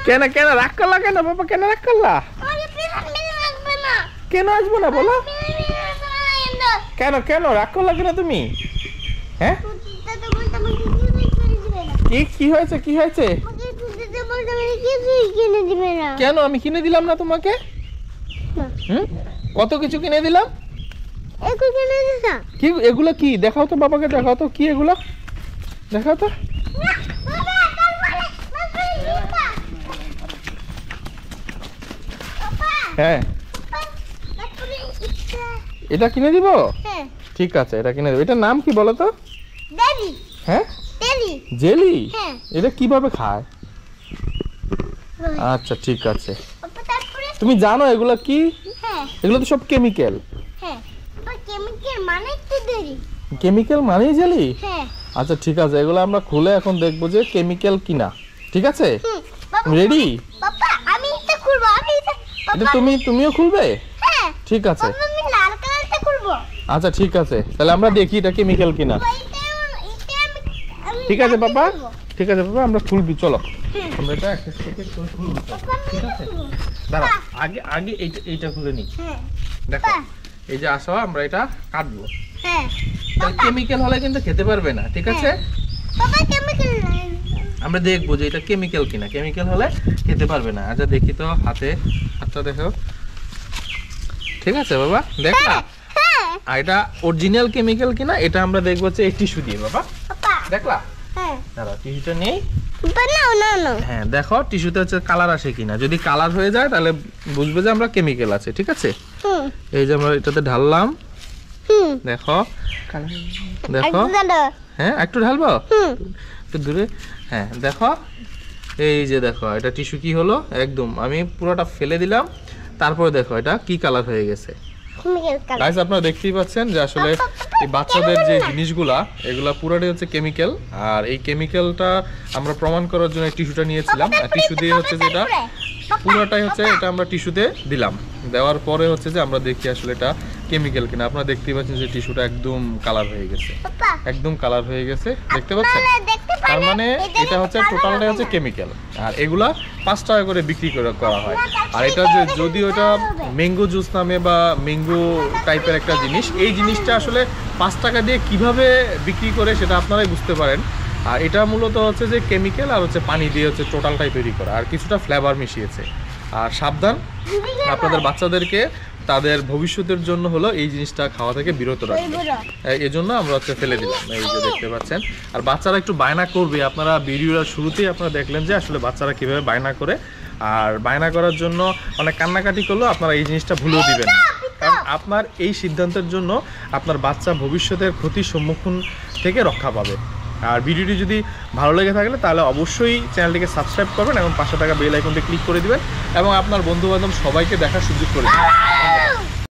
কেন কেন রাগ করলা কেন বাবা? কেন রাগ করলা? কেন আসবো না বলো? কেন কেন রাগ করলা কেন তুমি? হ্যাঁ কি কি হয়েছে? কি হয়েছে? কেন আমি কিনে দিলাম না তোমাকে? কত কিছু কিনে দিলাম। কি এগুলো? কি দেখাও তো বাবাকে, দেখাও তো কি এগুলো, দেখাও তো। হ্যাঁ এটা কিনে দিব। ঠিক আছে এটা কিনে দেব। এটার নাম কি বলো তো? হ্যাঁ জেলি। এটা কিভাবে খায়? আচ্ছা ঠিক আছে। তুমি জানো এগুলো কি? এগুলো তো সব কেমিক্যাল। কেমিক্যাল মানে জেলি? আচ্ছা ঠিক আছে, এগুলো আমরা খুলে এখন দেখবো যে কেমিক্যাল কিনা। ঠিক আছে রেডি? এটা তুমিও খুলবে? ঠিক আছে আচ্ছা ঠিক আছে, তাহলে আমরা দেখি এটা কেমিক্যাল কিনা। ঠিক আছে বাবা, ঠিক আছে বাবা আমরা খুলবি, চলো আমরা এটা একটা থেকে খুলবো। ঠিক আছে দাঁড়া, আগে আগে এইটা খুলে নি। দেখো এই যে আসো আমরা এটা কাটবো। তাহলে কেমিক্যাল হলে কিন্তু খেতে পারবে না। ঠিক আছে আমরা দেখবো যে এটা কেমিক্যাল কিনা। কেমিক্যাল হলে খেতে পারবে না। আচ্ছা দেখি তো হাতটা দেখো। ঠিক আছে বাবা দেখলা? আর এটা অরিজিনাল কেমিক্যাল কিনা এটা আমরা দেখবো হচ্ছে এই টিস্যু দিয়ে। বাবা দেখলা? দাঁড়া টিস্যুটা নেই। হ্যাঁ দেখো টিস্যুতে হচ্ছে কালার আসে কিনা। যদি কালার হয়ে যায় তাহলে বুঝবে যে আমরা কেমিক্যাল আছে। ঠিক আছে এই যে আমরা এটাতে ঢাললাম। দেখো দেখো হ্যাঁ একটু ঢালবো একটু দূরে। হ্যাঁ দেখো এই যে দেখো এটা টিস্যু কি হলো, একদম আমি পুরোটা ফেলে দিলাম। তারপরে দেখো এটা কি কালার হয়ে গেছে। গাইস আপনারা দেখতেই পাচ্ছেন যে আসলে এই বাচ্চাদের যে জিনিসগুলা এগুলা পুরোটাই হচ্ছে কেমিক্যাল। আর এই কেমিক্যালটা আমরা প্রমাণ করার জন্য টিস্যুটা নিয়েছিলাম। আর টিস্যু দিয়ে হচ্ছে যে এটা পুরোটাই হচ্ছে এটা আমরা টিস্যুতে দিলাম। দেওয়ার পরে হচ্ছে যে আমরা দেখি আসলে এটা কেমিক্যাল কিনা। আপনারা দেখতেই পাচ্ছেন যে টিস্যুটা একদম কালার হয়ে গেছে, একদম কালার হয়ে গেছে। দেখতে পাচ্ছেন? তার মানে এটা হচ্ছে টোটালটাই হচ্ছে কেমিক্যাল। আর এগুলা 5 টাকা করে বিক্রি করা হয়। আর এটা যদি ওটা ম্যাঙ্গো জুস নামে বা ম্যাঙ্গো টাইপের একটা জিনিস, এই জিনিসটা আসলে 5 টাকা দিয়ে কিভাবে বিক্রি করে সেটা আপনারাই বুঝতে পারেন। আর এটা মূলত হচ্ছে যে কেমিক্যাল আর হচ্ছে পানি দিয়ে হচ্ছে টোটালটাই তৈরি করা, আর কিছুটা ফ্লেভার মিশিয়েছে। আর সাবধান, আপনাদের বাচ্চাদেরকে তাদের ভবিষ্যতের জন্য হলো এই জিনিসটা খাওয়া থেকে বিরত রাখবে। এই জন্য আমরা হচ্ছে ফেলে দিলাম। এই যে দেখতে পাচ্ছেন। আর বাচ্চারা একটু বায়না করবে। আপনারা ভিডিওর শুরুতেই আপনারা দেখলেন যে আসলে বাচ্চারা কিভাবে বায়না করে। আর বায়না করার জন্য অনেক কান্নাকাটি করলেও আপনারা এই জিনিসটা ভুলেও দিবেন না। কারণ আপনার এই সিদ্ধান্তের জন্য আপনার বাচ্চা ভবিষ্যতের ক্ষতির সম্মুখীন থেকে রক্ষা পাবে। আর ভিডিওটি যদি ভালো লেগে থাকলে তাহলে অবশ্যই চ্যানেলটিকে সাবস্ক্রাইব করবেন এবং 500 টাকা বেল আইকনটি ক্লিক করে দিবেন এবং আপনার বন্ধু বান্ধব সবাইকে দেখার সুযোগ করে দেবেন।